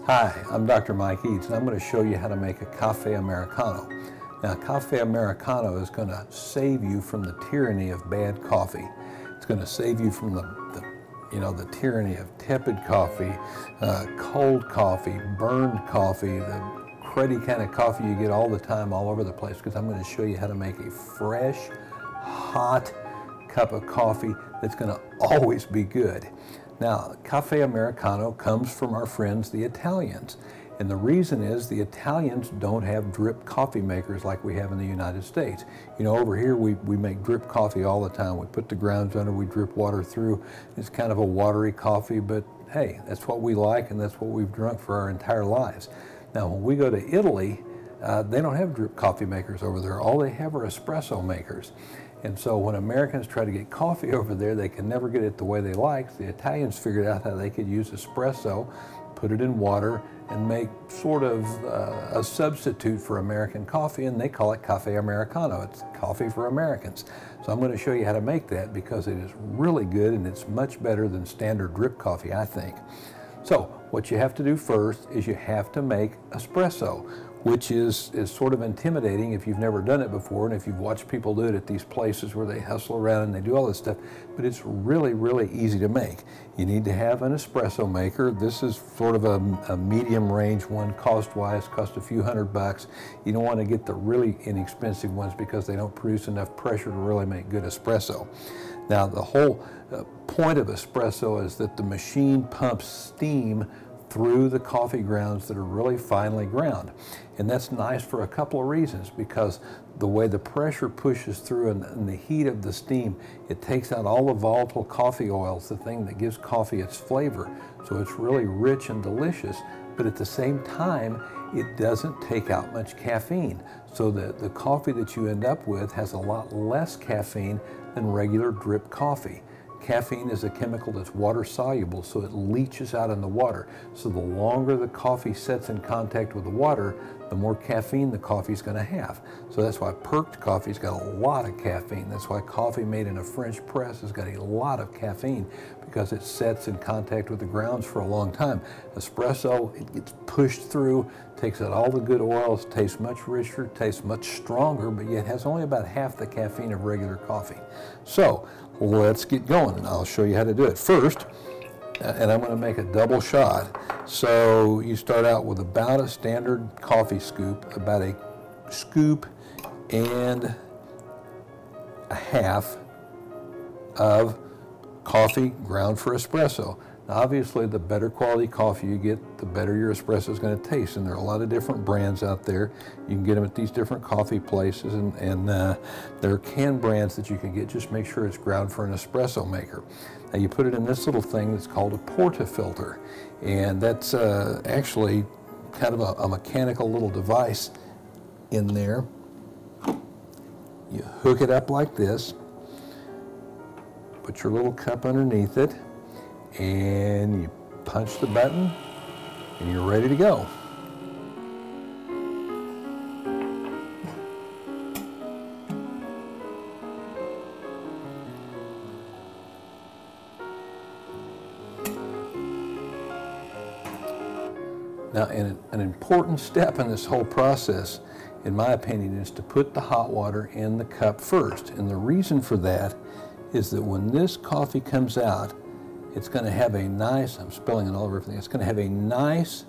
Hi, I'm Dr. Mike Eades, and I'm going to show you how to make a Cafe Americano. Now, Cafe Americano is going to save you from the tyranny of bad coffee. It's going to save you from the tyranny of tepid coffee, cold coffee, burned coffee, the cruddy kind of coffee you get all the time all over the place, because I'm going to show you how to make a fresh, hot cup of coffee that's going to always be good. Now, Cafe Americano comes from our friends, the Italians. And the reason is the Italians don't have drip coffee makers like we have in the United States. You know, over here we make drip coffee all the time. We put the grounds under, we drip water through. It's kind of a watery coffee, but hey, that's what we like and that's what we've drunk for our entire lives. Now, when we go to Italy, they don't have drip coffee makers over there. All they have are espresso makers. And so when Americans try to get coffee over there, they can never get it the way they like. The Italians figured out how they could use espresso, put it in water, and make sort of a substitute for American coffee, and they call it Cafe Americano. It's coffee for Americans. So I'm going to show you how to make that because it is really good and it's much better than standard drip coffee, I think. So what you have to do first is you have to make espresso, which is sort of intimidating if you've never done it before and if you've watched people do it at these places where they hustle around and they do all this stuff, but it's really, really easy to make. You need to have an espresso maker. This is sort of a medium range one cost-wise, cost a few $100. You don't want to get the really inexpensive ones because they don't produce enough pressure to really make good espresso. Now, the whole point of espresso is that the machine pumps steam through the coffee grounds that are really finely ground. And that's nice for a couple of reasons, because the way the pressure pushes through and the heat of the steam, it takes out all the volatile coffee oils, the thing that gives coffee its flavor. So it's really rich and delicious, but at the same time, it doesn't take out much caffeine. So the coffee that you end up with has a lot less caffeine than regular drip coffee. Caffeine is a chemical that's water soluble, so it leaches out in the water. So the longer the coffee sets in contact with the water, the more caffeine the coffee is going to have. So that's why perked coffee's got a lot of caffeine. That's why coffee made in a French press has got a lot of caffeine, because it sets in contact with the grounds for a long time. Espresso, it gets pushed through, takes out all the good oils, tastes much richer, tastes much stronger, but yet has only about half the caffeine of regular coffee. So let's get going, and I'll show you how to do it. First, and I'm going to make a double shot. So you start out with about a standard coffee scoop, about a scoop and a half of coffee ground for espresso. Now, obviously, the better quality coffee you get, the better your espresso is going to taste. And there are a lot of different brands out there. You can get them at these different coffee places, and there are canned brands that you can get. Just make sure it's ground for an espresso maker. Now, you put it in this little thing that's called a portafilter, and that's actually kind of a mechanical little device in there. You hook it up like this, put your little cup underneath it, and you punch the button, and you're ready to go. Now, an important step in this whole process, in my opinion, is to put the hot water in the cup first. And the reason for that is that when this coffee comes out, it's going to have a nice, I'm spilling it all over everything, it's going to have a nice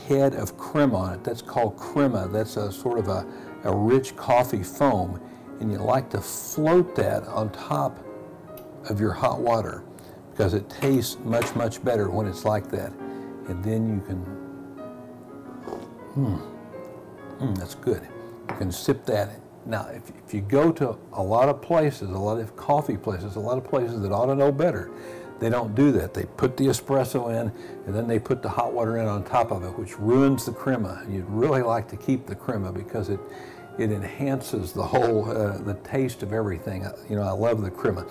head of crema on it. That's called crema. That's a sort of a rich coffee foam. And you like to float that on top of your hot water because it tastes much, much better when it's like that. And then you can, that's good. You can sip that. Now, if you go to a lot of places, a lot of coffee places, a lot of places that ought to know better, they don't do that. They put the espresso in, and then they put the hot water in on top of it, which ruins the crema. You'd really like to keep the crema because it enhances the whole, the taste of everything. You know, I love the crema.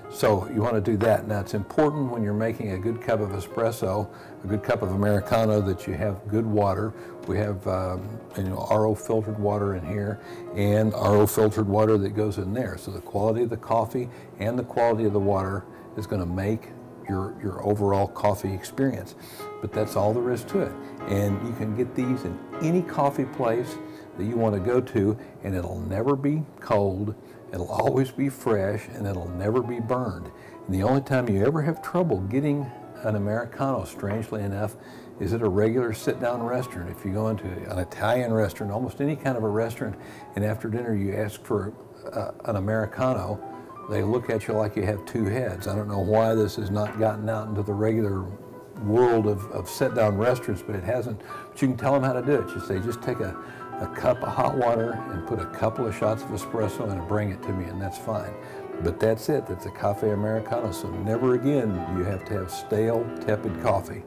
So you want to do that. Now, it's important when you're making a good cup of espresso, a good cup of Americano, that you have good water. We have RO filtered water in here and RO filtered water that goes in there. So the quality of the coffee and the quality of the water is going to make your overall coffee experience. But that's all there is to it. And you can get these in any coffee place that you want to go to, and it'll never be cold, it'll always be fresh, and it'll never be burned. And the only time you ever have trouble getting an Americano, strangely enough, is at a regular sit-down restaurant. If you go into an Italian restaurant, almost any kind of a restaurant, and after dinner you ask for an Americano, they look at you like you have two heads. I don't know why this has not gotten out into the regular world of sit-down restaurants, but it hasn't. But you can tell them how to do it. You say, just take a cup of hot water and put a couple of shots of espresso in and bring it to me, and that's fine. But that's it. That's a Cafe Americano. So never again do you have to have stale, tepid coffee.